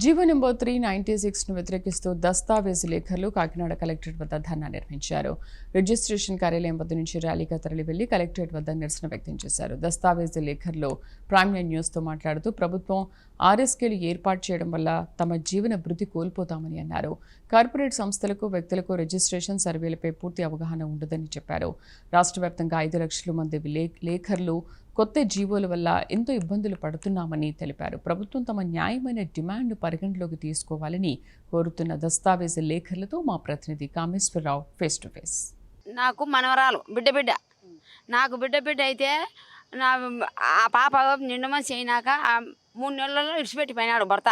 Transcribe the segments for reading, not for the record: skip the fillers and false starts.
GO number 396ను వ్యతిరేకిస్తూ దస్తావేజు లేఖర్లు Kakinada collectorate వద్ద ధర్నా నిర్వహించారు. రిజిస్ట్రేషన్ కార్యాలయం వద్ద నుంచి ర్యాలీగా తరలి వెళ్లి కలెక్టరేట్ వద్ద నిరసన వ్యక్తం చేశారు. దస్తావేజు లేఖర్లు ప్రైమ్ లైన్ న్యూస్తో మాట్లాడుతూ ప్రభుత్వం ఆర్ఎస్కేలు ఏర్పాటు చేయడం వల్ల తమ జీవన భృతి కోల్పోతామని అన్నారు. కార్పొరేట్ సంస్థలకు, వ్యక్తులకు రిజిస్ట్రేషన్ సర్వేలపై పూర్తి అవగాహన ఉండదని చెప్పారు. రాష్ట్ర వ్యాప్తంగా 5 లక్షల మంది లేఖర్లు కొత్త జీవోల వల్ల ఎంతో ఇబ్బందులు పడుతున్నామని తెలిపారు. ప్రభుత్వం తమ న్యాయమైన డిమాండ్ పరిగణలోకి తీసుకోవాలని కోరుతున్న దస్తావేజు లేఖర్లతో మా ప్రతినిధి కామేశ్వరరావు ఫేస్ టు ఫేస్. నాకు మనవరాలు బిడ్డ నాకు బిడ్డ అయితే నా ఆ పాప నిండు మనిషి అయినాక 3 నెలల్లో ఇడిచిపెట్టిపోయినాడు భర్త.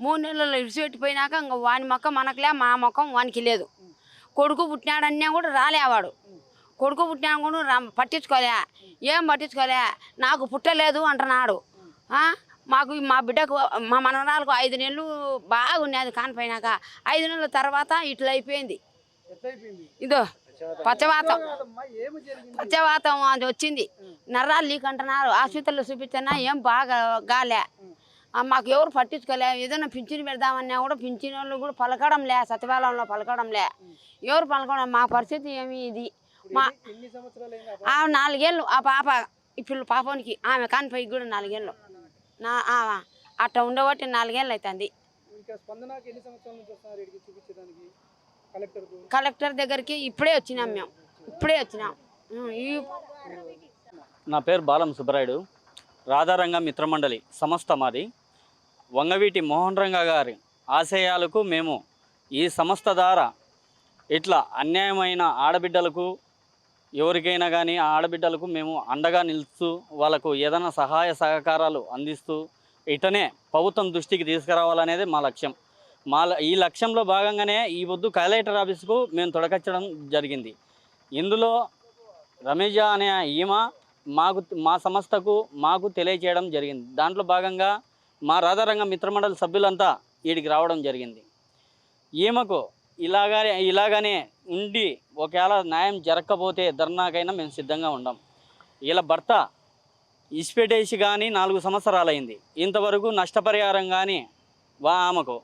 3 నెలల్లో ఇడిచిపెట్టిపోయినాక ఇంకా వాని మొక్క మనకులే, మా మొక్కం వానికి లేదు. కొడుకు పుట్టినాడన్నా కూడా రాలేవాడు. కొడుకు పుట్టినా కూడా పట్టించుకోలే, ఏం పట్టించుకోలే. నాకు పుట్టలేదు అంటున్నాడు. మాకు మా బిడ్డకు, మా మనవరాలకు 5 నెలలు బాగున్నది కానిపోయినాక 5 నెలల తర్వాత ఇట్లా అయిపోయింది. ఇదో పచ్చవాతం అది వచ్చింది. నర్రాలు లీక్ అంటున్నారు. ఆసుపత్రిలో చూపించినా ఏం బాగా గాలే. మాకు ఎవరు పట్టించుకోలే. ఏదైనా పింఛను పెడదామన్నా కూడా పింఛన్ వాళ్ళు కూడా పలకడంలే, సచివాలయంలో పలకడంలే. ఎవరు పలకడం? మా పరిస్థితి ఏమి ఇది. మా 4 ఏళ్ళు ఆ పాప, ఇప్పుడు పాపానికి ఆమె కానిపోయి కూడా 4 ఏళ్ళు అట్లా ఉండబట్టి 4 ఏళ్ళు అవుతుంది. కలెక్టర్ దగ్గరికి ఇప్పుడే వచ్చినాం మేము. నా పేరు బాలం సుబ్బరాయుడు. రాధారంగ మిత్రమండలి సంస్థ మాది. వంగవీటి మోహన్ రంగ గారి ఆశయాలకు మేము ఈ సంస్థ ద్వారా ఇట్లా అన్యాయమైన ఆడబిడ్డలకు, ఎవరికైనా కానీ ఆడబిడ్డలకు మేము అండగా నిలుస్తూ వాళ్ళకు ఏదైనా సహాయ సహకారాలు అందిస్తూ ఇటనే ప్రభుత్వం దృష్టికి తీసుకురావాలనేది మా లక్ష్యం. ఈ లక్ష్యంలో భాగంగానే ఈ పొద్దు కలెక్టర్ ఆఫీసుకు మేము తొడకచ్చడం జరిగింది. ఇందులో రమేజా అనే ఈమె మా సంస్థకు మాకు తెలియచేయడం జరిగింది. దాంట్లో భాగంగా మా రాధారంగ మిత్రమండలి సభ్యులంతా వీడికి రావడం జరిగింది. ఈమెకు ఇలాగనే ఉండి ఒకవేళ న్యాయం జరగకపోతే ధర్నాకైనా మేము సిద్ధంగా ఉన్నాం. ఇలా భర్త ఇసిపెట్టేసి కానీ 4 సంవత్సరాలైంది. ఇంతవరకు నష్టపరిహారం కానీ ఆమెకు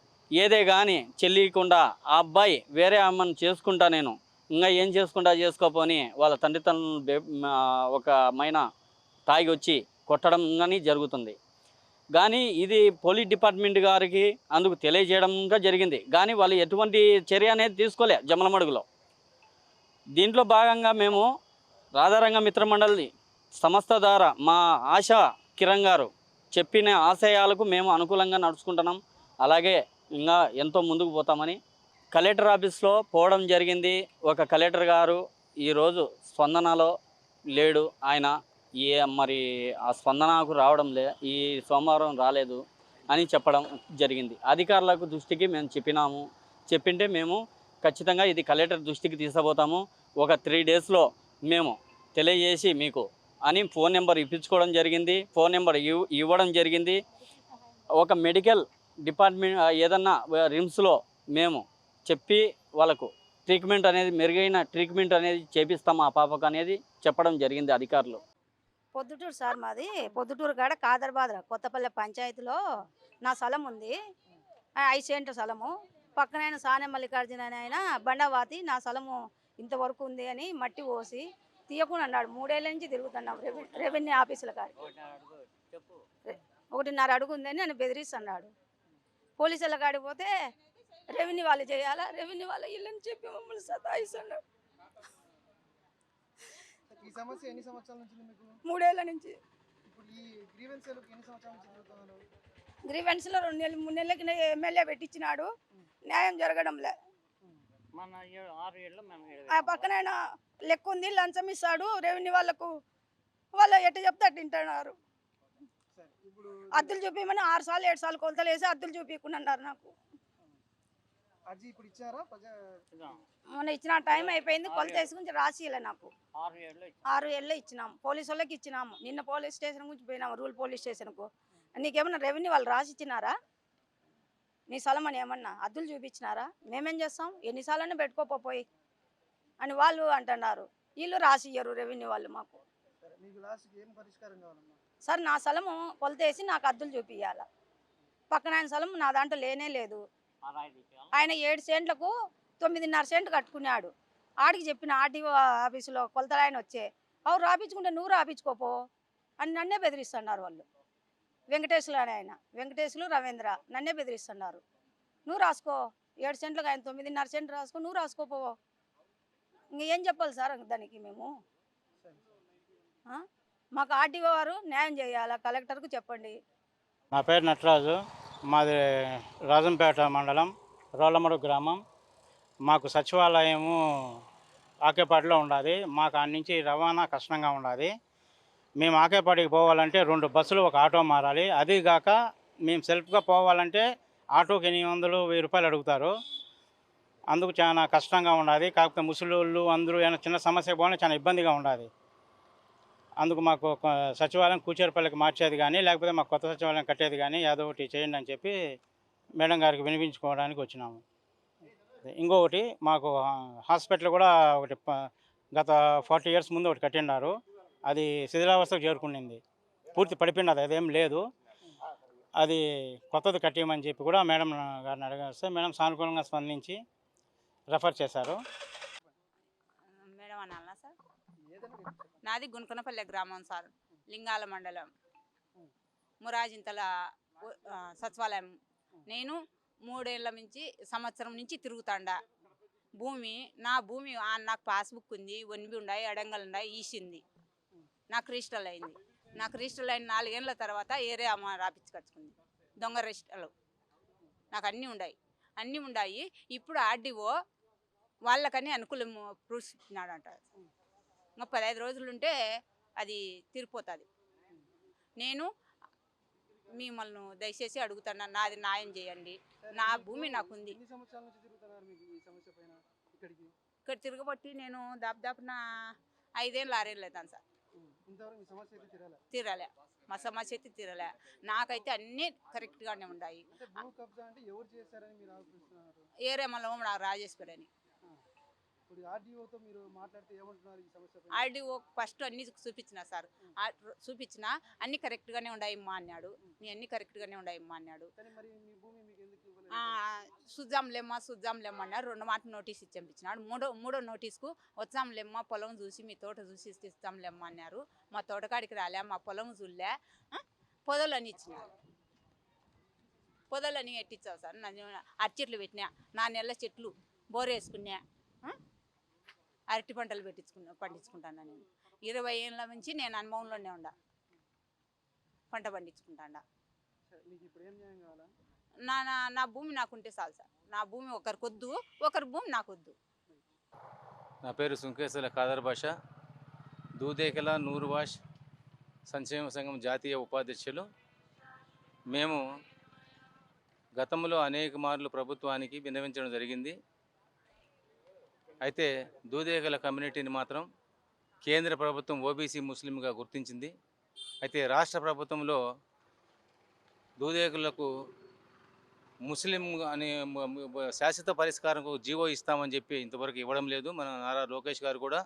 ఏదే కానీ చెల్లియకుండా ఆ అబ్బాయి వేరే అమ్మను చేసుకుంటా, నేను ఇంకా ఏం చేసుకుంటా చేసుకోపోని వాళ్ళ తండ్రిదండ్రులను ఒక మైనా తాగి వచ్చి కొట్టడం కానీ జరుగుతుంది. కానీ ఇది పోలీస్ డిపార్ట్మెంట్ గారికి అందుకు తెలియజేయడంగా జరిగింది. కానీ వాళ్ళు ఎటువంటి చర్య అనేది తీసుకోలే జమలమడుగులో. దీంట్లో భాగంగా మేము రాధారంగ మిత్రమండలి సంస్థ ద్వారా మా ఆశా కిరణ్ గారు చెప్పిన ఆశయాలకు మేము అనుకూలంగా నడుచుకుంటున్నాం. అలాగే ఇంకా ఎంతో ముందుకు పోతామని కలెక్టర్ ఆఫీస్లో పోవడం జరిగింది. ఒక కలెక్టర్ గారు ఈరోజు స్పందనలో లేడు. ఆయన మరి ఆ స్పందనకు రావడం ఈ సోమవారం రాలేదు అని చెప్పడం జరిగింది. అధికారులకు దృష్టికి మేము చెప్పింటే మేము ఖచ్చితంగా ఇది కలెక్టర్ దృష్టికి తీసుకుపోతాము. ఒక 3 డేస్లో మేము తెలియజేసి మీకు అని ఫోన్ నెంబర్ ఇప్పించుకోవడం జరిగింది. ఫోన్ నెంబర్ ఇవ్వడం జరిగింది. ఒక మెడికల్ డిపార్ట్మెంట్ ఏదన్నా రిమ్స్లో మేము చెప్పి వాళ్ళకు ట్రీట్మెంట్ అనేది, మెరుగైన ట్రీట్మెంట్ అనేది చేపిస్తాం ఆ పాపకు అనేది చెప్పడం జరిగింది అధికారులు. పొద్దుటూరు సార్, మాది పొద్దుటూరు కాడ కాదర్బాద్ర కొత్తపల్లె పంచాయతీలో నా స్థలం ఉంది. 5 సెంట్ల స్థలము. పక్కనైన సానే మల్లికార్జున ఆయన బండవాతి నా స్థలము ఇంతవరకు ఉంది అని మట్టి పోసి తీయకుండా అన్నాడు. 3 ఏళ్ళ నుంచి తిరుగుతున్నాం రెవెన్యూ ఆఫీసుల కాడ. 1.5 అడుగు ఉందని నన్ను బెదిరిస్తున్నాడు. పోలీసుల కాడికి పోతే రెవెన్యూ వాళ్ళు చేయాలా, రెవెన్యూ వాళ్ళ ఇల్లని చెప్పి మమ్మల్ని సతాయిస్తున్నాడు. 3 ఏళ్ళ నుంచి. గ్రీవెన్స్లో 2 నెలలు 3 నెలలకి ఎమ్మెల్యే పెట్టించినాడు. న్యాయం జరగడంలే. ఆ పక్కనైనా లెక్క ఉంది, లంచం ఇస్తాడు రెవెన్యూ వాళ్ళకు. వాళ్ళు ఎట్ట చెప్తే అట్టు తింటున్నారు. అద్దులు చూపించమని 6 సార్లు 7 సార్లు కొలతలు వేసి అద్దులు చూపించుకున్నారు. నాకు మొన్న ఇచ్చిన టైం అయిపోయింది. కొలత వేసుకుని రాసిలే. నాకు 6 ఏళ్ళు ఇచ్చినాము. పోలీసు వాళ్ళకి ఇచ్చినాము. నిన్న పోలీస్ స్టేషన్ గురించి పోయినాము, రూల్ పోలీస్ స్టేషన్కు. నీకేమన్నా రెవెన్యూ వాళ్ళు రాసి ఇచ్చినారా? నీ స్థలం అని ఏమన్నా అద్దులు చూపించినారా? మేమేం చేస్తాం? ఎన్నిసార్లైనా పెట్టుకోపోయి అని వాళ్ళు అంటున్నారు. వీళ్ళు రాసి ఇయ్యరు రెవెన్యూ వాళ్ళు మాకు. సార్, నా స్థలము కొలత వేసి నాకు అద్దులు చూపించాలా. పక్కన ఆయన స్థలం నా దాంట్లో లేనే లేదు. ఆయన 7 సెంట్లకు 9.5 సెంట్ కట్టుకున్నాడు. ఆడికి చెప్పిన ఆర్టీఓ ఆఫీసులో కొలతలు ఆయన వచ్చే అవు రాపించుకుంటే నువ్వు రాపించుకోపో అని నన్నే బెదిరిస్తున్నారు వాళ్ళు. వెంకటేశ్వరు అని ఆయన, వెంకటేశ్వరు రవీంద్ర నన్నే బెదిరిస్తున్నారు. నువ్వు రాసుకో 7 సెంట్లకు ఆయన 9.5 సెంట్ రాసుకో, నువ్వు రాసుకోపో. ఇంకేం చెప్పాలి సార్ దానికి మేము? మాకు ఆర్టీఓ వారు న్యాయం చేయాలా, కలెక్టర్కు చెప్పండి. నా పేరు నటరాజు, మాది రాజంపేట మండలం రోళ్ళమడు గ్రామం. మాకు సచివాలయము ఆకేపాటిలో ఉండాలి. మాకు ఆ నుంచి రవాణా కష్టంగా ఉండాలి. మేము ఆకేపాటికి పోవాలంటే 2 బస్సులు ఒక ఆటో మారాలి. అదిగాక మేము సెల్ఫ్గా పోవాలంటే ఆటోకి 800 1000 రూపాయలు అడుగుతారు. అందుకు చాలా కష్టంగా ఉండాలి. కాకపోతే ముసలోళ్ళు అందరూ ఏమైనా చిన్న సమస్య పోవాలంటే చాలా ఇబ్బందిగా ఉండాలి. అందుకు మాకు ఒక సచివాలయం కూచేరుపల్లికి మార్చేది కానీ, లేకపోతే మాకు కొత్త సచివాలయం కట్టేది కానీ ఏదో ఒకటి చేయండి అని చెప్పి మేడం గారికి వినిపించుకోవడానికి వచ్చినాము. ఇంకొకటి మాకు హాస్పిటల్ కూడా ఒకటి గత 40 years ముందు ఒకటి కట్టినారు. అది శిథిలావస్థకు చేరుకునింది, పూర్తి పడిపోయినది, అదేం లేదు. అది కొత్తది కట్టేయమని చెప్పి కూడా మేడం గారిని అడగేస్తే మేడం సానుకూలంగా స్పందించి రెఫర్ చేశారు. మేడం అన్నా సార్, నాది గుణకనపల్లె గ్రామం సార్, లింగాల మండలం, మురాజింతల సచివాలయం. నేను 3 ఏళ్ళ నుంచి సంవత్సరం నుంచి తిరుగుతాండా. భూమి నా భూమి నాకు పాస్బుక్ ఉంది, వన్బి ఉన్నాయి, అడంగలు ఉన్నాయి, ఈసింది. నాకు రిజిస్టర్ అయింది. నాకు రిజిస్టర్ అయిన 4 ఏళ్ళ తర్వాత ఏరియా అమ్మ రాపించుకొచ్చుకుంది. దొంగ రిజిస్టర్లు నాకు అన్నీ ఉన్నాయి. ఇప్పుడు ఆర్డీఓ వాళ్ళకని అనుకూలం ప్రూఫ్స్ ఇచ్చినాడంట. ఇంకా 15 రోజులు ఉంటే అది తీరిపోతుంది. నేను మిమ్మల్ని దయచేసి అడుగుతాను, నాది న్యాయం చేయండి. నా భూమి నాకుంది. ఇక్కడ తిరగబట్టి నేను దాదాపున 5 ఏళ్ళు 6 ఏళ్ళు అవుతాను సార్. తీరాలే, మా సమస్య అయితే తీరలే. నాకైతే అన్నీ కరెక్ట్గానే ఉన్నాయి. ఏరియా మళ్ళీ నాకు రాజేశ్వరి అని ఆర్డీఓ ఫస్ట్ అన్ని చూపించిన సార్, చూపించిన అన్ని కరెక్ట్గానే ఉన్నాయమ్మా అన్నాడు. నీ అన్ని కరెక్ట్గానే ఉన్నాయమ్మా అన్నాడు. చూద్దాంలేమ్మా అన్నాడు. 2 మాటలు నోటీస్ ఇచ్చి పంపించినాడు. మూడో నోటీస్కు వచ్చాంలేమ్మా, పొలం చూసి మీ తోట చూసి ఇస్తాంలేమ్మా అన్నారు. మా తోటకాడికి రాలే, మా పొలం చూడలే, పొదలని ఇచ్చినారు. పొదలని ఎట్టించావు సార్. అరచెట్లు పెట్టినా, 4 నెలల చెట్లు బోర్ వేసుకున్నా, అరటి పంటలు పండించుకుంటాను. నేను 20 ఏళ్ళ నుంచి నేను అనుభవంలోనే ఉండా, పంట పండించుకుంటాడా. నా భూమి నాకుంటే చాలు సార్. నా భూమి ఒకరికొద్దు, ఒకరి భూమి నాకొద్దు. నా పేరు సుంకేశ్వర ఖాదర్ బాషా, దూదేకల నూరువాష్ సంక్షేమ సంఘం జాతీయ ఉపాధ్యక్షులు. మేము గతంలో అనేక మార్లు ప్రభుత్వానికి విన్నవించడం జరిగింది. అయితే దూదేగల కమ్యూనిటీని మాత్రం కేంద్ర ప్రభుత్వం ఓబీసీ ముస్లింగా గుర్తించింది. అయితే రాష్ట్ర ప్రభుత్వంలో దూదేగులకు ముస్లిం అనే శాశ్వత పరిష్కారంకు జీవో ఇస్తామని చెప్పి ఇంతవరకు ఇవ్వడం లేదు మన నారా లోకేష్ గారు కూడా.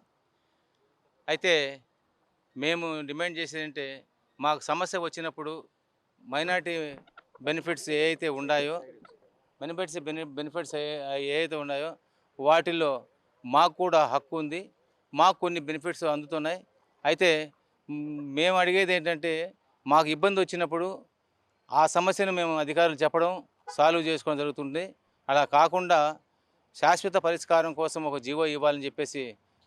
అయితే మేము డిమాండ్ చేసేదంటే, మాకు సమస్య వచ్చినప్పుడు మైనార్టీ బెనిఫిట్స్ ఏవైతే ఉన్నాయో వాటిల్లో మాకు కూడా హక్కు ఉంది. మాకు కొన్ని బెనిఫిట్స్ అందుతున్నాయి. అయితే మేము అడిగేది ఏంటంటే, మాకు ఇబ్బంది వచ్చినప్పుడు ఆ సమస్యను మేము అధికారులు చెప్పడం, సాల్వ్ చేసుకోవడం జరుగుతుంది. అలా కాకుండా శాశ్వత పరిష్కారం కోసం ఒక జీవో ఇవ్వాలని చెప్పేసి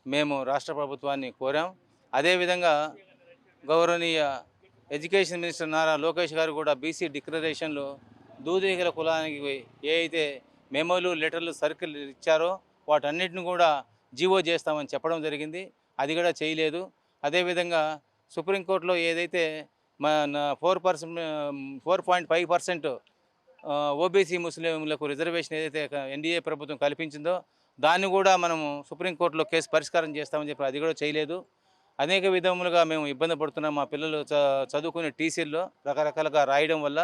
మేము రాష్ట్ర ప్రభుత్వాన్ని కోరాం. అదేవిధంగా గౌరవనీయ ఎడ్యుకేషన్ మినిస్టర్ నారా లోకేష్ గారు కూడా బీసీ డిక్లరేషన్లో దూదేగల కులానికి ఏ అయితే మెమోలు, లెటర్లు, సర్కిల్ ఇచ్చారో వాటన్నిటిని కూడా జీవో చేస్తామని చెప్పడం జరిగింది. అది కూడా చేయలేదు. అదేవిధంగా సుప్రీంకోర్టులో ఏదైతే 4.5% ఓబీసీ ముస్లింలకు రిజర్వేషన్ ఏదైతే ఎన్డీఏ ప్రభుత్వం కల్పించిందో దాన్ని కూడా మనము సుప్రీంకోర్టులో కేసు పరిష్కారం చేస్తామని చెప్పి అది కూడా చేయలేదు. అనేక విధములుగా మేము ఇబ్బంది పడుతున్నాం. మా పిల్లలు చదువుకునే టీసీల్లో రకరకాలుగా రాయడం వల్ల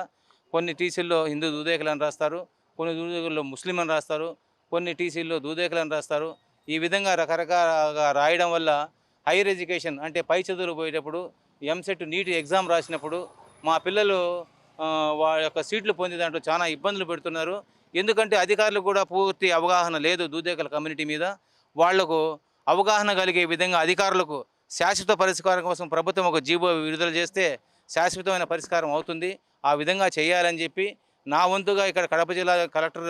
కొన్ని టీసీల్లో హిందూ దూదేకలని రాస్తారు, కొన్ని దూదేకల్లో ముస్లిం అని రాస్తారు, కొన్ని టీసీల్లో దూదేకలని రాస్తారు. ఈ విధంగా రకరకాలుగా రాయడం వల్ల హైయర్ ఎడ్యుకేషన్ అంటే పై చదువులు పోయేటప్పుడు ఎంసెట్ నీట్ ఎగ్జామ్ రాసినప్పుడు మా పిల్లలు వాళ్ళ యొక్క సీట్లు పొందే దాంట్లో చాలా ఇబ్బందులు పెడుతున్నారు. ఎందుకంటే అధికారులు కూడా పూర్తి అవగాహన లేదు దూదేకల కమ్యూనిటీ మీద. వాళ్లకు అవగాహన కలిగే విధంగా అధికారులకు శాశ్వత పరిష్కారం కోసం ప్రభుత్వం ఒక జీవో విడుదల చేస్తే శాశ్వతమైన పరిష్కారం అవుతుంది. ఆ విధంగా చేయాలని చెప్పి నా వంతుగా ఇక్కడ కడప జిల్లా కలెక్టర్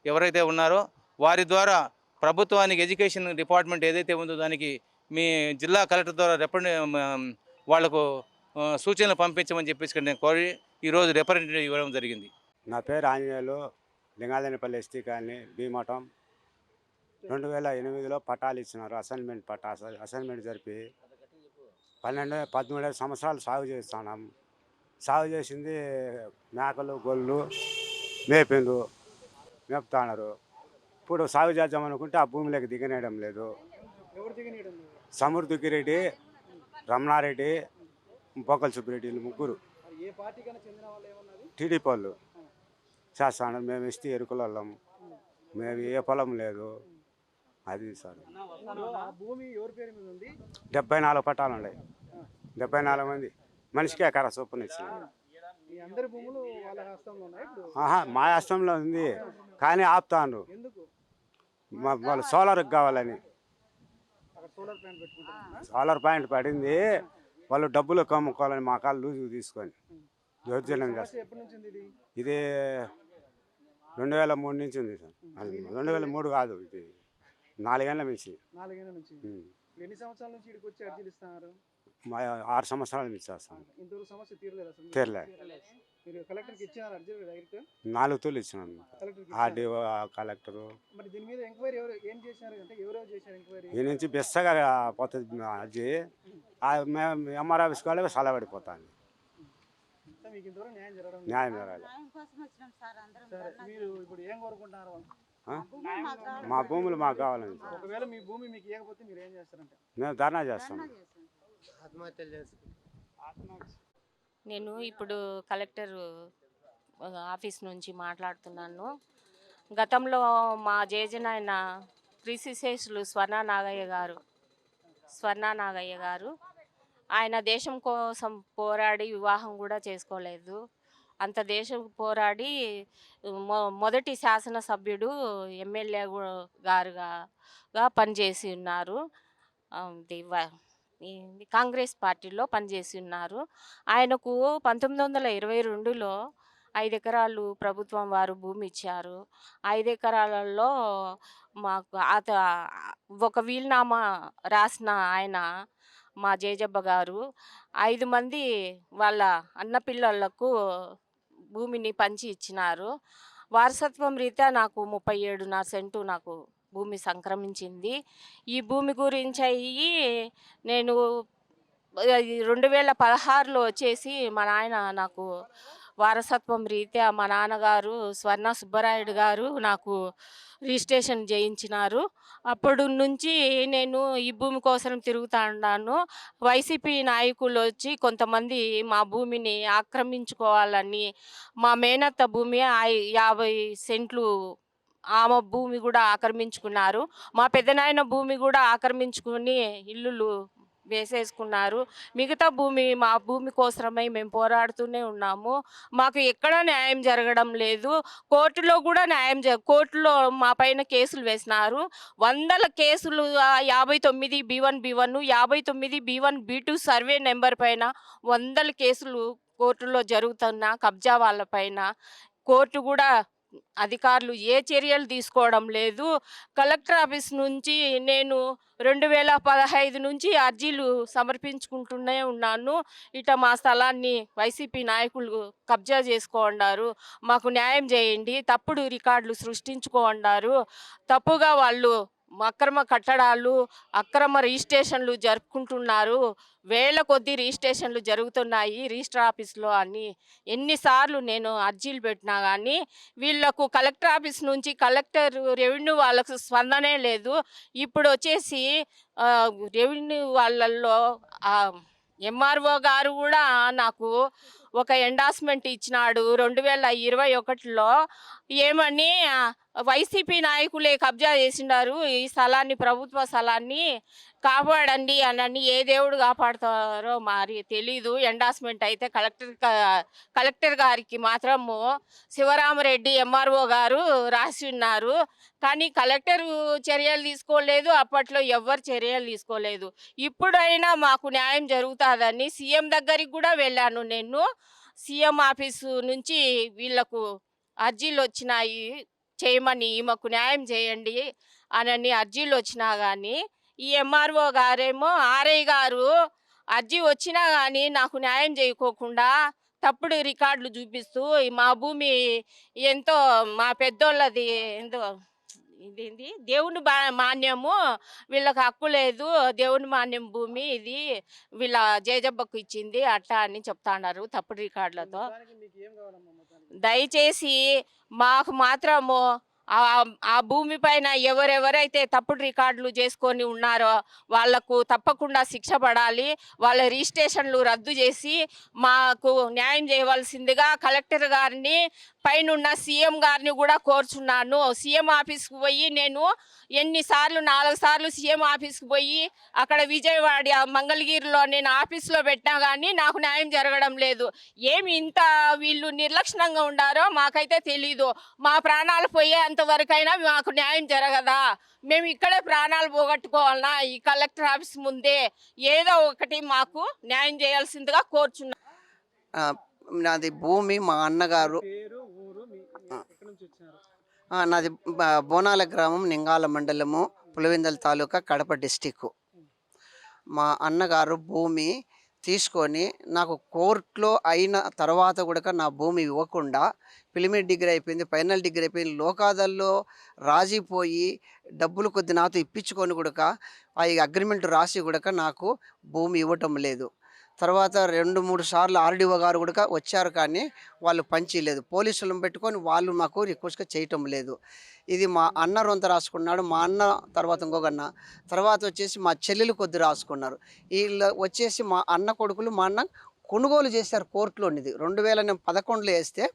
ఎవరైతే ఉన్నారో వారి ద్వారా ప్రభుత్వానికి ఎడ్యుకేషన్ డిపార్ట్మెంట్ ఏదైతే ఉందో దానికి మీ జిల్లా కలెక్టర్ ద్వారా వాళ్లకు సూచనలు పంపించమని చెప్పేసి నేను కోరి ఈరోజు రిప్రజెంటేటివ్ ఇవ్వడం జరిగింది. నా పేరు ఆంజనేయులు, లింగాలనిపల్లి ఎస్టీ కాలనీ, భీమఠం. 2008లో పట్టాలు ఇచ్చినారు, అసైన్మెంట్ అసైన్మెంట్ జరిపి 13 సంవత్సరాలు సాగు చేస్తున్నాం. సాగు చేసింది మేకలు గొల్లు మేపుతున్నారు. ఇప్పుడు సాగు చేద్దామనుకుంటే ఆ భూమిలోకి దిగనేయడం లేదు. సమృద్ధిరెడ్డి, రమణారెడ్డి, బొక్కల సుబ్బిరెడ్డి ముగ్గురు టీడీపీ వాళ్ళు చేస్తాను. మేము ఇస్తే ఎరుకులం, మేము ఏ పొలం లేదు. అది సార్ 74 పట్టాలు ఉన్నాయి. 74 మంది మనిషికి ఎకరా చొప్పున ఇచ్చినారు. మా హస్తంలో ఉంది కానీ ఆపుతాను. వాళ్ళు సోలార్కి కావాలని సోలార్ పాయింట్ పడింది. వాళ్ళు డబ్బులు కమ్ముకోవాలని మా కాళ్ళు లూజు తీసుకొని దౌర్జన్యం చేస్తారు. ఇది 2003 నుంచి ఉంది సార్. 2003 కాదు, ఇది 4 ఏళ్ళ నుంచి. 6 సంవత్సరాల నుంచి చేస్తాను. తీరలే. 4 తూర్లు ఇచ్చినాను. ఆర్డీఓ, కలెక్టరు ఈ నుంచి బెస్తగా పోతుంది అర్జీ. మేము ఎంఆర్ ఆఫీస్ కాలే సలబడిపోతాను. న్యాయం జరగాలి. మా భూములు మాకు కావాలండి. మేము ధర్నా చేస్తాం. నేను ఇప్పుడు కలెక్టర్ ఆఫీస్ నుంచి మాట్లాడుతున్నాను. గతంలో మా జేజనాయన క్రీసిశేషులు స్వర్ణ నాగయ్య గారు ఆయన దేశం కోసం పోరాడి వివాహం కూడా చేసుకోలేదు. అంత దేశం పోరాడి మొదటి శాసనసభ్యుడు ఎమ్మెల్యే గారుగా పనిచేసి ఉన్నారు. కాంగ్రెస్ పార్టీలో పనిచేసి ఉన్నారు. ఆయనకు 1922లో 5 ఎకరాలు ప్రభుత్వం వారు భూమి ఇచ్చారు. 5 ఎకరాలలో మాకు ఒక వీలునామా రాసిన ఆయన మా జేజబ్బ గారు 5 మంది వాళ్ళ అన్నపిల్లలకు భూమిని పంచి ఇచ్చినారు. వారసత్వం రీత్యా నాకు 37.5 సెంటు నాకు భూమి సంక్రమించింది. ఈ భూమి గురించి నేను 2016లో వచ్చేసి మా నాయన నాకు వారసత్వం రీత్యా మా నాన్నగారు స్వర్ణ సుబ్బరాయుడు గారు నాకు రిజిస్ట్రేషన్ చేయించినారు. అప్పటి నుంచి నేను ఈ భూమి కోసం తిరుగుతూ ఉన్నాను. వైసీపీ నాయకులు వచ్చి కొంతమంది మా భూమిని ఆక్రమించుకోవాలని, మా మేనత్త భూమి 50 సెంట్లు ఆమె భూమి కూడా ఆక్రమించుకున్నారు. మా పెద్దనాయన భూమి కూడా ఆక్రమించుకుని ఇల్లులు వేసేసుకున్నారు. మిగతా భూమి మా భూమి కోసమై మేము పోరాడుతూనే ఉన్నాము. మాకు ఎక్కడ న్యాయం జరగడం లేదు. కోర్టులో కూడా కోర్టులో మా పైన కేసులు వేసినారు. 100 కేసులు 59 B1 59 B1 B2 survey number పైన 100 కేసులు కోర్టులో జరుగుతున్న కబ్జా వాళ్ళ పైన. కోర్టు కూడా అధికారులు ఏ చర్యలు తీసుకోవడం లేదు. కలెక్టర్ ఆఫీస్ నుంచి నేను 2015 నుంచి అర్జీలు సమర్పించుకుంటూనే ఉన్నాను. మా స్థలాన్ని వైసీపీ నాయకులు కబ్జా చేసుకోండారు. మాకు న్యాయం చేయండి. తప్పుడు రికార్డులు సృష్టించుకోండారు. తప్పుగా వాళ్ళు అక్రమ కట్టడాలు, అక్రమ రిజిస్ట్రేషన్లు జరుపుకుంటున్నారు. వేల కొద్ది రిజిస్ట్రేషన్లు జరుగుతున్నాయి రిజిస్టర్ ఆఫీస్లో అని ఎన్నిసార్లు నేను అర్జీలు పెట్టినా కానీ వీళ్ళకు కలెక్టర్ ఆఫీస్ నుంచి కలెక్టర్ రెవెన్యూ వాళ్ళకు స్పందనే లేదు. ఇప్పుడు వచ్చేసి రెవెన్యూ వాళ్ళల్లో ఎంఆర్ఓ గారు కూడా నాకు ఒక ఎండార్స్మెంట్ ఇచ్చినాడు 2021లో. ఏమని వైసీపీ నాయకులే కబ్జా చేసిండారు ఈ స్థలాన్ని, ప్రభుత్వ స్థలాన్ని కాపాడండి అని. ఏ దేవుడు కాపాడుతారో మరి తెలీదు. ఎండార్స్మెంట్ అయితే కలెక్టర్ గారికి మాత్రము శివరామరెడ్డి ఎంఆర్ఓ గారు రాసి ఉన్నారు. కానీ కలెక్టర్ చర్యలు తీసుకోలేదు, అప్పట్లో ఎవ్వరు చర్యలు తీసుకోలేదు. ఇప్పుడైనా మాకు న్యాయం జరుగుతుందని సీఎం దగ్గరికి కూడా వెళ్ళాను నేను. సీఎం ఆఫీసు నుంచి వీళ్ళకు అర్జీలు వచ్చినాయి చేయమని, ఈమెకు న్యాయం చేయండి అని అర్జీలు వచ్చినా కానీ ఈ ఎంఆర్ఓ గారేమో ఆర్ఐ గారు అర్జీ వచ్చినా కానీ నాకు న్యాయం చేయకోకుండా తప్పుడు రికార్డులు చూపిస్తూ మా భూమి ఎంతో మా పెద్దోళ్ళది ఎంతో ఇదేంది దేవుని మాన్యము, వీళ్ళకి హక్కు లేదు, దేవుని మాన్యం భూమి ఇది వీళ్ళ జేజబ్బకు ఇచ్చింది అట్లా అని చెప్తాన్నారు తప్పుడు రికార్డులతో. దయచేసి మాకు మాత్రము ఆ భూమి పైన ఎవరెవరైతే తప్పుడు రికార్డులు చేసుకొని ఉన్నారో వాళ్లకు తప్పకుండా శిక్ష పడాలి. వాళ్ళ రిజిస్ట్రేషన్లు రద్దు చేసి మాకు న్యాయం చేయవలసిందిగా కలెక్టర్ గారిని, పైనున్న సీఎం గారిని కూడా కోరుచున్నాను. సీఎం ఆఫీస్కి పోయి నేను 4 సార్లు సీఎం ఆఫీస్కి పోయి అక్కడ విజయవాడ మంగళగిరిలో నేను ఆఫీస్లో పెట్టినా కానీ నాకు న్యాయం జరగడం లేదు. ఏమి ఇంత వీళ్ళు నిర్లక్ష్యంగా ఉండారో మాకైతే తెలీదు. మా ప్రాణాలు పోయేంతవరకైనా మాకు న్యాయం జరగదా? మేము ఇక్కడే ప్రాణాలు పోగొట్టుకోవాలన్నా ఈ కలెక్టర్ ఆఫీస్ ముందే? ఏదో ఒకటి మాకు న్యాయం చేయాల్సిందిగా కోరుచున్నాం. నాది భూమి మా అన్నగారు, నాది బోనాల గ్రామం, నింగాల మండలము, పులివెందుల తాలూకా, కడప డిస్టిక్. మా అన్నగారు భూమి తీసుకొని నాకు కోర్టులో అయిన తర్వాత కూడా నా భూమి ఇవ్వకుండా, ప్రిలిమినరీ డిగ్రీ అయిపోయింది, ఫైనల్ డిగ్రీ అయిపోయింది, లోకాదల్లో రాజీపోయి డబ్బులు కొద్ది నాతో ఇప్పించుకొని కూడా ఆ అగ్రిమెంట్ రాసి కూడా నాకు భూమి ఇవ్వటం లేదు. తర్వాత 2-3 సార్లు ఆర్డీఓ గారు కూడా వచ్చారు కానీ వాళ్ళు పంచలేదు. పోలీసులను పెట్టుకొని వాళ్ళు మాకు రిక్వెస్ట్గా చేయటం లేదు. ఇది మా అన్న రొంత రాసుకున్నాడు, మా అన్న తర్వాత ఇంకొక అన్న, తర్వాత వచ్చేసి మా చెల్లెలు కొద్ది రాసుకున్నారు. వీళ్ళు వచ్చేసి మా అన్న కొడుకులు మా అన్న కొనుగోలు చేశారు కోర్టులోనిది. 2011లో వేస్తే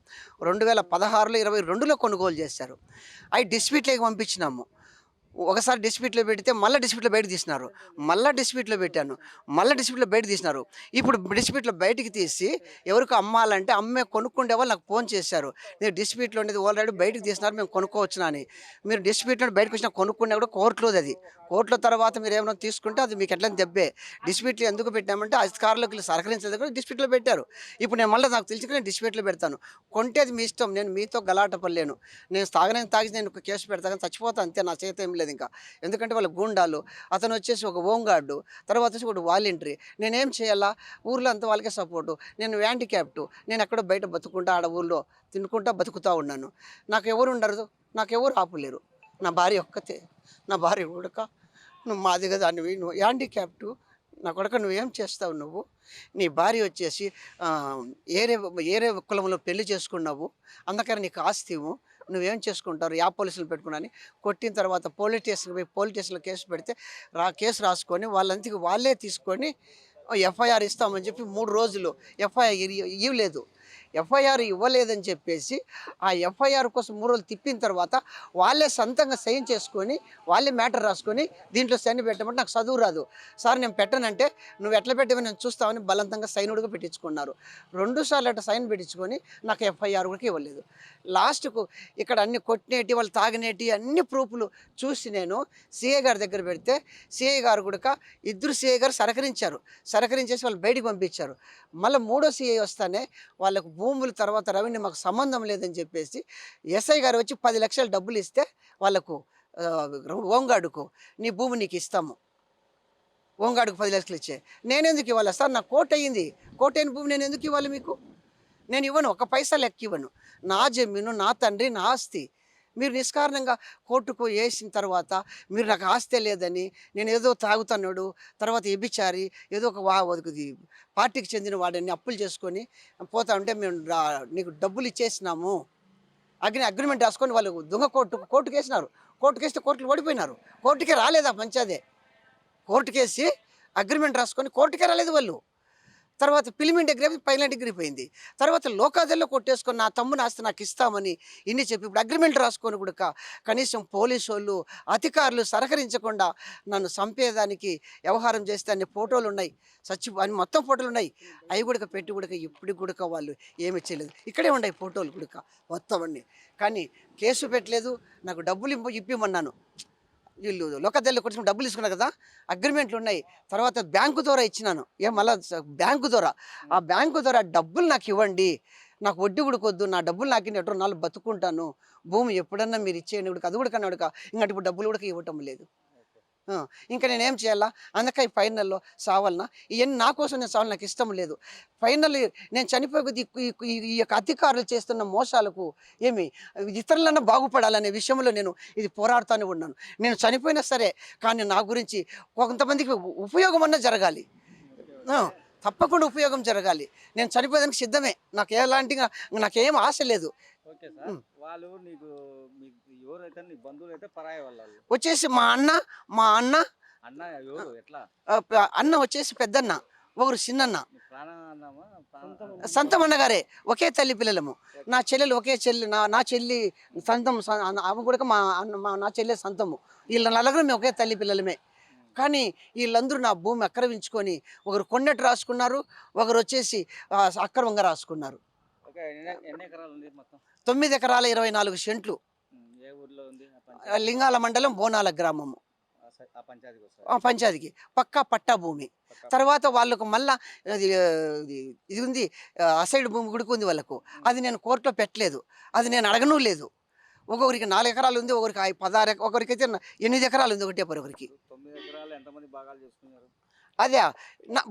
2016లో 22లో కొనుగోలు చేశారు. అవి డిస్ప్యూట్లోకి పంపించినాము. ఒకసారి డిస్ప్యూట్లో పెడితే మళ్ళీ డిస్ప్యూట్లో బయట తీసినారు, మళ్ళీ డిస్ప్యూట్లో పెట్టాను, మళ్ళీ డిస్ప్యూట్లో బయట తీసినారు. ఇప్పుడు డిస్ప్యూట్లో బయటికి తీసి ఎవరికి అమ్మాలంటే అమ్మే కొనుక్కుండే వాళ్ళు నాకు ఫోన్ చేశారు, నేను డిస్ప్యూట్లో ఉండేది ఆల్రెడీ బయటకు తీసినారు, మేము కొనుక్కోవచ్చునా అని. మీరు డిస్ప్యూట్లో బయటకు వచ్చిన కొనుక్కునే కూడా కోర్టులోది. అది కోర్టులో తర్వాత మీరు ఏమైనా తీసుకుంటే అది మీకు ఎట్లా దెబ్బే. డిస్ప్యూట్లు ఎందుకు పెట్టామంటే అధికారులకు సహకరించలేదు కూడా డిస్ప్యూట్లో పెట్టారు. ఇప్పుడు నేను మళ్ళీ నాకు తెలిసి నేను డిస్ప్యూట్లో పెడతాను. కొంటేది మీ ఇష్టం, నేను మీతో గలాట పడలేను. నేను తాగి నేను ఒక కేసు పెడతాను, చచ్చిపోతాను అంతే, నా చేత ఏం లేదు ఇంకా. ఎందుకంటే వాళ్ళ గూండాలు, అతను వచ్చేసి ఒక హోంగార్డు, తర్వాత వచ్చి ఒక వాలంటరీ. నేనేం చేయాలా? ఊర్లో అంతా వాళ్ళకే సపోర్టు. నేను హ్యాండిక్యాప్టు, నేను ఎక్కడో బయట బతుకుంటా, ఆడ ఊళ్ళో తినుకుంటా బతుకుతూ ఉన్నాను. నాకు ఎవరు ఉండరు, నాకు ఎవరు ఆపులేరు. నా భార్య ఒక్కతే. నా భార్య ఉడక, నువ్వు మాది కదా అని, నువ్వు హ్యాండిక్యాప్టు, నా కొడుక నువ్వేం చేస్తావు? నువ్వు నీ భార్య వచ్చేసి ఏరే కులంలో పెళ్లి చేసుకున్నావు, అందుకని నీకు ఆస్తివు, నువ్వేం చేసుకుంటారు? పోలీసులు పెట్టుకున్నాను. కొట్టిన తర్వాత పోలీస్ స్టేషన్లో కేసు పెడితే కేసు రాసుకొని వాళ్ళంతకి వాళ్ళే తీసుకొని ఎఫ్ఐఆర్ ఇస్తామని చెప్పి 3 రోజులు ఎఫ్ఐఆర్ ఇవ్వలేదు. ఎఫ్ఐఆర్ ఇవ్వలేదని చెప్పేసి ఆ ఎఫ్ఐఆర్ కోసం 3 రోజులు తిప్పిన తర్వాత వాళ్ళే సొంతంగా సైన్ చేసుకొని వాళ్ళే మ్యాటర్ రాసుకొని దీంట్లో సైన్ పెట్టమంటే నాకు చదువు రాదు సార్, నేను పెట్టనంటే నువ్వు ఎట్లా పెట్టమని నేను చూస్తామని బలవంతంగా సైనుడుగా పెట్టించుకున్నారు. 2 సార్లు అట్లా సైన్ పెట్టించుకొని నాకు ఎఫ్ఐఆర్ కూడా ఇవ్వలేదు. లాస్ట్కు ఇక్కడ అన్ని కొట్టినేటి వాళ్ళు తాగినేటి అన్ని ప్రూఫ్లు చూసి నేను సిఐ గారి దగ్గర పెడితే సిఐ గారు కూడా 2 సిఐ గారు సహకరించేసి వాళ్ళు బయటికి పంపించారు. మళ్ళీ 3వ సిఐ వస్తానే వాళ్ళకు భూముల తర్వాత రెవెన్యూ మాకు సంబంధం లేదని చెప్పేసి ఎస్ఐ గారు వచ్చి 10 లక్షలు డబ్బులు ఇస్తే వాళ్ళకు హోంగార్డుకు నీ భూమి నీకు ఇస్తాము, హోంగార్డుకు 10 లక్షలు ఇచ్చే. నేనెందుకు ఇవ్వాలి సార్? నాకు కోర్టు అయ్యింది, కోర్టు అయిన భూమి నేను ఎందుకు ఇవ్వాలి మీకు? నేను ఇవ్వను, 1 పైసా లెక్క ఇవ్వను. నా జమీను, నా తండ్రి, నా ఆస్తి. మీరు నిష్కారణంగా కోర్టుకు వేసిన తర్వాత మీరు నాకు ఆస్తే లేదని, నేను ఏదో తాగుతున్నాడు, తర్వాత ఎబిచారి, ఏదో ఒక పార్టీకి చెందిన వాడిని అప్పులు చేసుకొని పోతా ఉంటే మేము నీకు డబ్బులు ఇచ్చేసినాము అగ్రిమెంట్ రాసుకొని వాళ్ళు దొంగ కోర్టుకు వేసినారు. కోర్టుకు వేస్తే కోర్టులు ఓడిపోయినారు. కోర్టుకే రాలేదు ఆ పంచాదే. కోర్టుకేసి అగ్రిమెంట్ రాసుకొని కోర్టుకే రాలేదు వాళ్ళు. తర్వాత ప్రిలిమినరీ డిగ్రీ ఫైనల్ డిగ్రీ పోయింది. తర్వాత లోకాదల్లో కొట్టేసుకొని నా తమ్ముని ఆస్తి నాకు ఇస్తామని ఇన్ని చెప్పి ఇప్పుడు అగ్రిమెంట్ రాసుకొని కూడా కనీసం పోలీసు వాళ్ళు అధికారులు సహకరించకుండా నన్ను చంపేదానికి వ్యవహారం చేస్తే అన్ని ఫోటోలు ఉన్నాయి, అన్ని మొత్తం ఫోటోలు ఉన్నాయి. అవి కూడా పెట్టి కూడా ఇప్పుడు కూడా వాళ్ళు ఏమీ చేయలేదు. ఇక్కడే ఉన్నాయి ఫోటోలు కూడా మొత్తం అన్నీ. కానీ కేసు పెట్టలేదు. నాకు డబ్బులు ఇప్పిమన్నాను. వీళ్ళు లోకదల్లో కొంచెం డబ్బులు తీసుకున్నారు కదా, అగ్రిమెంట్లు ఉన్నాయి. తర్వాత బ్యాంకు ద్వారా ఇచ్చినాను. మళ్ళీ బ్యాంకు ద్వారా ఆ బ్యాంకు ద్వారా డబ్బులు నాకు ఇవ్వండి, నాకు వడ్డీ కొద్దు, నా డబ్బులు నాకు ఎటు నాలుగు బతుకుంటాను, భూమి ఎప్పుడన్నా మీరు ఇచ్చేయండి కూడా అది కూడా కన్నాడు. ఇంకా ఇప్పుడు డబ్బులు కూడా ఇవ్వటం లేదు. ఇంకా నేనేం చేయాలా? అందుకే ఫైనల్లో సావాలన్నా ఇవన్నీ నా కోసం నేను సావాలి, నాకు ఇష్టం లేదు. ఫైనల్ నేను చనిపోయి ఈ యొక్క అధికారులు చేస్తున్న మోసాలకు ఇతరులన్నా బాగుపడాలనే విషయంలో నేను ఇది పోరాడుతూనే ఉన్నాను. నేను చనిపోయినా సరే కానీ నా గురించి కొంతమందికి ఉపయోగం అన్నా జరగాలి, తప్పకుండా ఉపయోగం జరగాలి. నేను చనిపోయేదానికి సిద్ధమే. నాకు ఎలాంటిగా నాకేం ఆశ లేదు. ఓకే సార్, వాళ్ళు నీకు ఎవరైతే నీ బంధువులు అయితే పరాయి వాళ్ళు వచ్చేసి మా అన్న అన్న ఎవరు ఎట్లా అన్న వచ్చేసి పెద్దన్న, ఒకరు చిన్నన్న, సంతం అన్నగారే. ఒకే తల్లి పిల్లలము. నా చెల్లెలు ఒకే చెల్లి, నా చెల్లి సంతం, ఆమె కూడా నా చెల్లె సంతము. వీళ్ళ నలుగురు మేము ఒకే తల్లి పిల్లలమే. కానీ వీళ్ళందరూ నా భూమి అక్రమించుకొని ఒకరు కొన్నట్టు రాసుకున్నారు, ఒకరు వచ్చేసి అక్రమంగా రాసుకున్నారు. 9 ఎకరాల 24 సెంట్లు. లింగాల మండలం బోనాల గ్రామము, పంచాయతీకి పక్కా పట్టా భూమి. తర్వాత వాళ్ళకు మళ్ళా ఇది ఉంది, అసైడ్ భూమి గుడికి ఉంది వాళ్ళకు. అది నేను కోర్టులో పెట్టలేదు, అది నేను అడగను లేదు. ఒక్కొక్కరికి 4 ఎకరాలు ఉంది, ఒకరికి 16, ఒకరికైతే 8 ఎకరాలు ఉంది. ఒకటే ఒకరికి అదే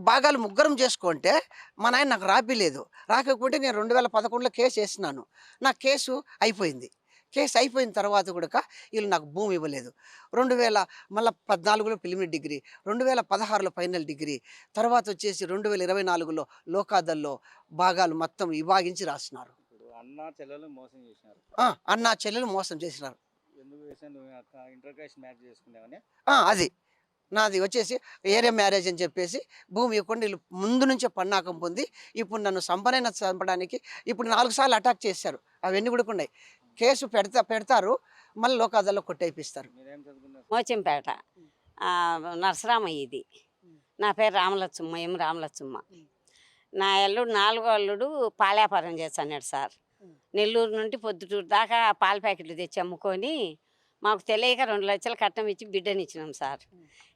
భాగాలు ముగ్గురం చేసుకుంటే మా నాయన నాకు రాపిలేదు. రాకపోతే నేను 2011లో కేసు వేసినాను. నా కేసు అయిపోయింది. కేసు అయిపోయిన తర్వాత కూడా వీళ్ళు నాకు భూమి ఇవ్వలేదు. 2014లో ప్రిలిమినరీ డిగ్రీ, 2016లో ఫైనల్ డిగ్రీ, తర్వాత వచ్చేసి 2024లో లోకాదల్లో భాగాలు మొత్తం విభాగించి రాసినారు. అన్నా చెల్లెలు మోసం చేసినారు. అన్నా చెల్లెలు మోసం చేసినారు. అది నాది వచ్చేసి ఏరియా మ్యారేజ్ అని చెప్పేసి భూమి ఇవ్వకుండా వీళ్ళు ముందు నుంచే పన్నాకం పొంది ఇప్పుడు నన్ను చంపడానికి ఇప్పుడు 4 సార్లు అటాక్ చేశారు. అవన్నీ కూడా ఉన్నాయి. కేసు పెడతారు, మళ్ళీ లోకాదల్లో కొట్టేపిస్తారు. మోచంపేట నరసరామయ్య ఇది. నా పేరు రామలచ్చమ్మ, రామలచ్చమ్మ. నా అల్లుడు 4గో అల్లుడు పాల వ్యాపారం చేస్తున్నాడు సార్. నెల్లూరు నుండి పొద్దుటూరు దాకా పాల ప్యాకెట్లు తెచ్చి అమ్ముకొని మాకు తెలియక 2 లక్షలు కట్నం ఇచ్చి బిడ్డనిచ్చినాం సార్.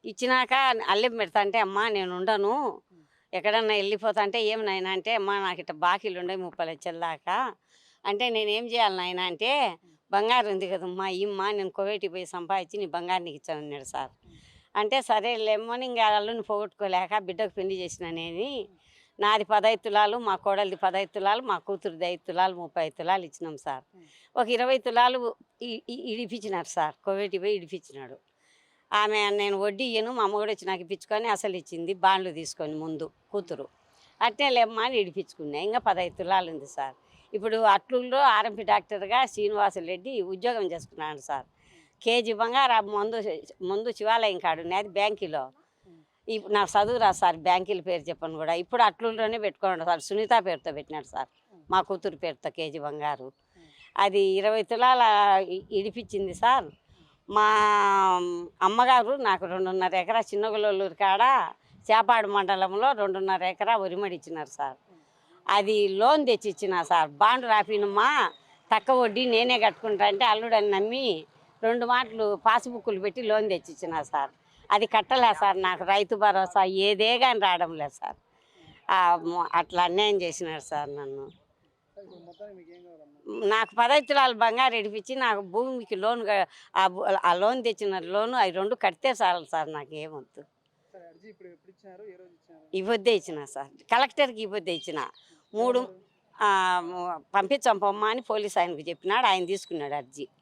ఇచ్చినాక అల్లెం పెడతా అంటే అమ్మ నేను ఉండను, ఎక్కడన్నా వెళ్ళిపోతా అంటే ఏం నాయన అంటే అమ్మ నాకు ఇట్లా బాకీలు ఉండవు 30 లక్షల దాకా అంటే నేనేం చేయాలి నాయన అంటే బంగారు ఉంది కదమ్మా ఇమ్మా, నేను కువైట్కి పోయి సంపాదించి నీ బంగారు నీకు ఇచ్చాను అన్నాడు సార్. అంటే సరేలేమని ఇంకా అల్లుని పోగొట్టుకోలేక బిడ్డకు పెళ్లి చేసినానేది. నాది 15 తులాలు, మా కోడలిది 15 తులాలు, మా కూతురుది 5 తులాలు, 35 తులాలు ఇచ్చినాం సార్. ఒక 20 తులాలు ఇడిపించినారు సార్, కువైట్కి పోయి ఇడిపించినాడు. ఆమె నేను వడ్డీ ఇయ్యను, మా అమ్మ కూడా వచ్చి నాకు ఇప్పించుకొని అసలు ఇచ్చింది బాండ్లు తీసుకొని ముందు కూతురు. అట్టే లేమ్మా అని ఇడిపించుకున్నా. ఇంకా 15 తులాలు ఉంది సార్. ఇప్పుడు అట్లూరులో ఆర్ఎంపీ డాక్టర్గా శ్రీనివాసులు రెడ్డి ఉద్యోగం చేసుకున్నాడు సార్. కేజీ బంగారు ముందు శివాలయం కాడు ఉన్నది బ్యాంకులో. ఇప్పుడు నాకు చదువు రాదు సార్, బ్యాంకుల పేరు చెప్పను కూడా. ఇప్పుడు అట్లూరులోనే పెట్టుకున్నాడు సార్, సునీత పేరుతో పెట్టినాడు సార్, మా కూతురు పేరుతో కేజీ బంగారు. అది 20 తులాల ఇడిపించింది సార్. మా అమ్మగారు నాకు 2.5 ఎకరా చిన్నగొల్లూరు కాడ చేపాడు మండలంలో 2.5 ఎకరా వరిమడి ఇచ్చినారు సార్. అది లోన్ తెచ్చి ఇచ్చిన సార్. బాండ్ రాపినమ్మా తక్కువ వడ్డీ నేనే కట్టుకుంటా అంటే అల్లుడని నమ్మి 2 మాటలు పాస్బుక్లు పెట్టి లోన్ తెచ్చి ఇచ్చిన సార్. అది కట్టలే సార్. నాకు రైతు భరోసా ఏదే కానీ రావడం లేదు సార్. అట్లా అన్యాయం చేసినారు సార్ నన్ను. నాకు 15 తులాల బంగారు ఇడిపించి నాకు భూమికి లోన్, ఆ లోన్ తెచ్చిన లోను అవి 2 కడితే చాలు సార్, నాకు ఏమొద్దు. ఇవ్వద్దే ఇచ్చిన సార్, కలెక్టర్కి ఇవ్వద్దే ఇచ్చిన. 3 పంపించంపమ్మా అని పోలీస్ ఆయనకు చెప్పినాడు, ఆయన తీసుకున్నాడు అర్జీ.